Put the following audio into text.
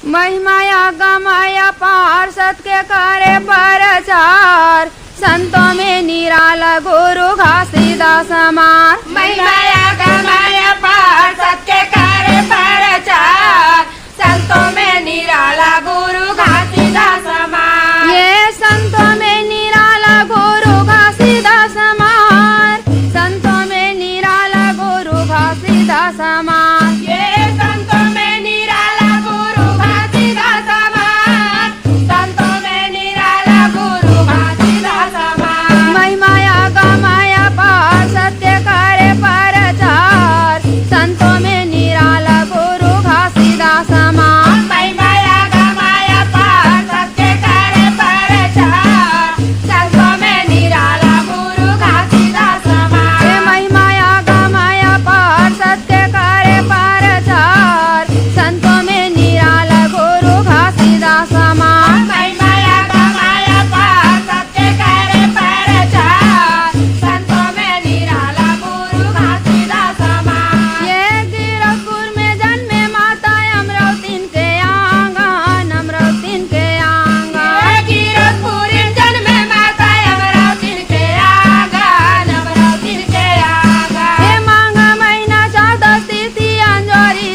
महिमाया गमाया पार सत के करे प्रचार, संतों में निराला गुरु घासीदास हमार। महिमाया गमाया पार सत के करे प्रचार, संतों में निराला गुरु घासीदास हमार। ये संतों में निराला गुरु घासीदास हमार, संतों में निराला गुरु घासीदास हमार। ये संतों में निराला गुरु घासीदास हमार, संतों में निराला गुरु घासीदास हमार। महिमाया गमाया पार सत्य करे प्रचार, संतों में निराला गुरु घासीदास हमार। महिमाया गमाया पार सत्य करे प्रचार, संतों में निराला गुरु घासीदास हमार। ये महिमाया गमाया पार सत्य करे प्रचार, संतों में निराला गुरु घासीदास हमार। महिमाया गमाया पार सत्य करे प्रचार, संतों में निराला गुरु घासीदास हमार। ये गिरखपुर में जन्मे माता अमरावतीन के आंगन, अमरावतीन के आंगन। गिरखपुरी जन्मे माता अमरावतीन के आंगन, अमरावतीन के आंगन। हे मांग महीना 14 तिथि अंजोरी